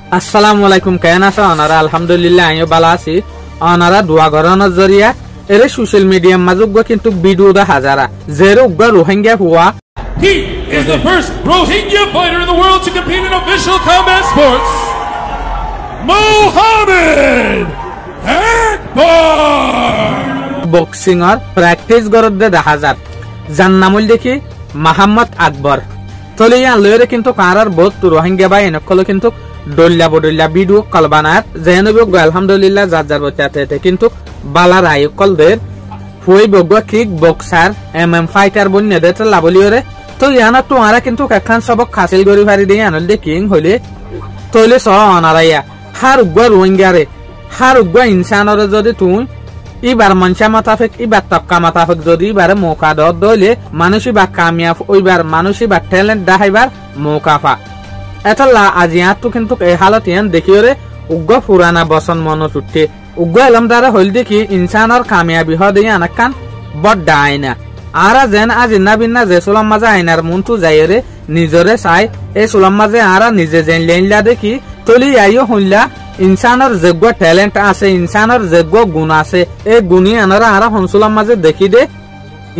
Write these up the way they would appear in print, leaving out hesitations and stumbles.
আসসালামু আলাইকুম কেন আছো অনারা আলহামদুলিল্লাহ আমিও ভালো আছি অনারা দোয়া করানোর জরিয়া এরে সোশ্যাল মিডিয়ার মাঝে কিন্তু ভিডিও দা হাজারা জেরো উগ্র রোহিঙ্গা হুয়া He is the first Rohingya fighter in the world to compete in official combat sports. Mohammed Akbar. Boxing আর প্র্যাকটিস করতে দেখা যায় যার নাম দেখি মোহাম্মদ আকবর তলে ইয়ান লয়রে কিন্তু কারার বহুত রোহিঙ্গা ভাই এনেকল কিন্তু ডল্লা বডল্লা ভিডিও কল বানাত যেনবি আলহামদুলিল্লাহ যার বচাতে কিন্তু বালার আয়কল দের হই বগwa কিক বক্সার এমএম ফাইটার বন্যে দেতে লাবলিওরে তো ইয়ানা তো আরা কিন্তু একখান সবক হাসিল করি পারি দিয়ে আনল দে কিং হইলে তলে স অনারাইয়া হার উগ্র রোহিঙ্গারে হার উগ্র ইনসানরে যদি তুই ইবার মনসা মাতাফেক ইবার তক্কা মাতাফেক যদি এবারে মৌকা দলে মানুষই বা কামিয়াব ওইবার মানুষই বা ট্যালেন্ট দেখাইবার মৌকা পা এটা আজিয়াত তো কিন্তু এই হালত ইয়ান দেখিওরে উগ্র পুরানা বসন মনত উঠে উগ্র এলম দ্বারা হইল দেখি ইনসানের কামিয়াবি হদে আনাকান বড় আয়না আরা যেন আজ ইন্না বিন্না যে সুলাম মাঝে আয়নার মনটু যাইরে নিজরে চাই এই সুলাম মাঝে আরা নিজে যেন লেনলা দেখি তলি আইও হইলা ইনসানের যোগ্য ট্যালেন্ট আছে ইনসানের যোগ্য গুণ আছে এই গুণী আনারা আরা হনসুলাম মাঝে দেখি দে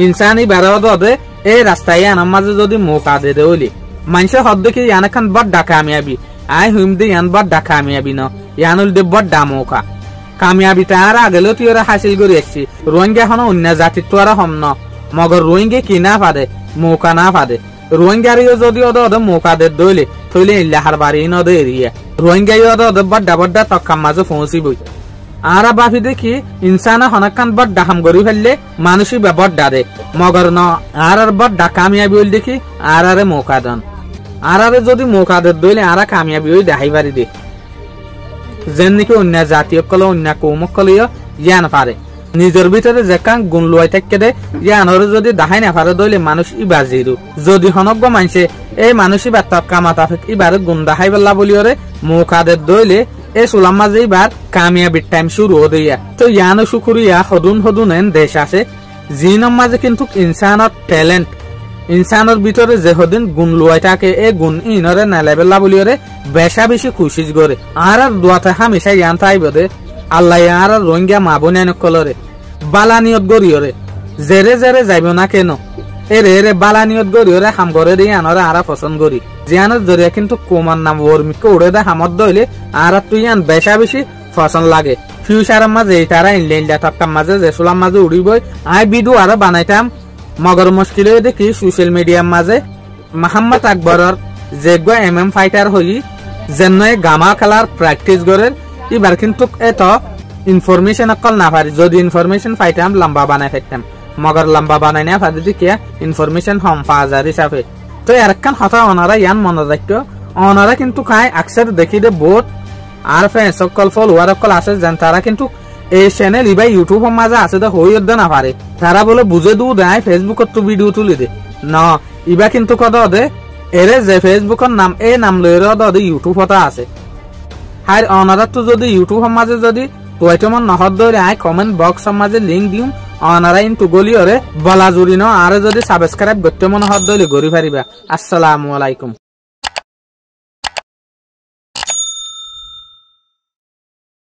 ইনসানি বেড়াও দে এই রাস্তায় আনার মাঝে যদি মৌকা দে ওলি মানুষের হদ দেখি ইয়ানাখান বড় কামিয়াবি আই হুইম দে ইয়ান বড় কামিয়াবি ন ইয়ানুল দে বড় কামৌকা কামিয়াবি তারা আগেলেও তুই ওরা হাসিল করে এসছি রোহিঙ্গা এখন অন্য জাতির তো ওরা হম ন মগর রোহিঙ্গে কি না পাদে মৌকা না পাদে রোহিঙ্গারিও যদি ওদের মৌকা দে দইলে তৈলে ইল্লাহার বাড়ি নদে এরিয়া রোহিঙ্গাই ওদের বড্ডা বড্ডা তক্কার মাঝে পৌঁছিবই আরা বাফি দেখি ইনসানা হনাকান বড্ডা হাম করি ফেললে মানুষই বড্ডা দে মগর ন আর বড্ডা কামিয়াবি হইল দেখি আর মৌকা দেন আরে যদি মৌকা দে দইলে আরা কামিয়াবি হই দেখাই পারি দে যেন নাকি অন্য জাতীয় কল অন্য কৌমক কলিও ইয়ান পারে নিজের ভিতরে যেখান গুণ লুয়াই থাকে দে ইয়ানরে যদি দেখাই না পারে দইলে মানুষ ইবা জিরু যদি হনজ্ঞ মানছে এই মানুষই বা তক্কা মাতাফেক ইবারে গুণ দেখাই পেলা বলিওরে মৌকা দে দইলে এই সুলাম মাঝে এবার কামিয়াবির টাইম শুরু হয়ে দিয়া তো ইয়ানো শুকুরিয়া হদুন এন দেশ আছে জিনম মাঝে কিন্তু ইনসানের ট্যালেন্ট ইনসানের ভিতরে যে হদিন গুণ লুয়াই থাকে এই গুণ ইনরে নালেবেলা বলিওরে বেশা বেশি খুশি করে আর দোয়াতে হামেশা ইয়ান থাইব দে আল্লাহ আর রোহিঙ্গা মা বোন কলরে বালানিয়ত গড়িওরে জেরে জেরে যাইব না কেন এরে বালানিয়ত গড়িওরে হাম করে দিয়ে আনরে আরা পছন্দ করি জিয়ানের জরিয়া কিন্তু কোমার নাম ওরমিকে উড়ে দে হামত দইলে আর তুই ইয়ান বেশা বেশি পছন্দ লাগে ফিউচারের মাঝে তারা ইনলেন্ডা তক্কার মাঝে যে সুলাম মাঝে উড়িবই আই ভিডিও আরো বানাইতাম মগর মুশকিল দেখি সোশ্যাল মিডিয়ার মাঝে মোহাম্মদ আকবরের যে এমএম ফাইটার হই যেন গামা খেলার প্র্যাকটিস করে এবার কিন্তু এত ইনফরমেশন অকল না পারি যদি ইনফরমেশন পাইতাম লম্বা বানাই ফেলতাম মগর লম্বা বানাই না পারি দেখিয়া ইনফরমেশন হম পাওয়া যায় হিসাবে তো এরকান হতা ওনারা ইয়ান মনে রাখতো ওনারা কিন্তু খায় আকসার দেখি দে বোট আর ফ্রেন্ড সকল ফলোয়ার অকল আছে যেন তারা কিন্তু এই চ্যানেল ইবা ইউটিউবের মাঝে আছে তো হই উদ্দে না পারে তারা বলে বুঝে দু দেয় ফেসবুকত তো ভিডিও তুলি দে না ইবা কিন্তু কত দে এরে যে ফেসবুকের নাম এই নাম লইরে দে ইউটিউব হতা আছে হাই অনারা তো যদি ইউটিউবের মাঝে যদি তোয়াইটমন নহদ দইলে আই কমেন্ট বক্সের মাঝে লিংক দিম অনারা ইনটু গলিওরে বলা জুরি ন আর যদি সাবস্ক্রাইব করতে মন হদ দইলে গরি পারিবা আসসালামু আলাইকুম।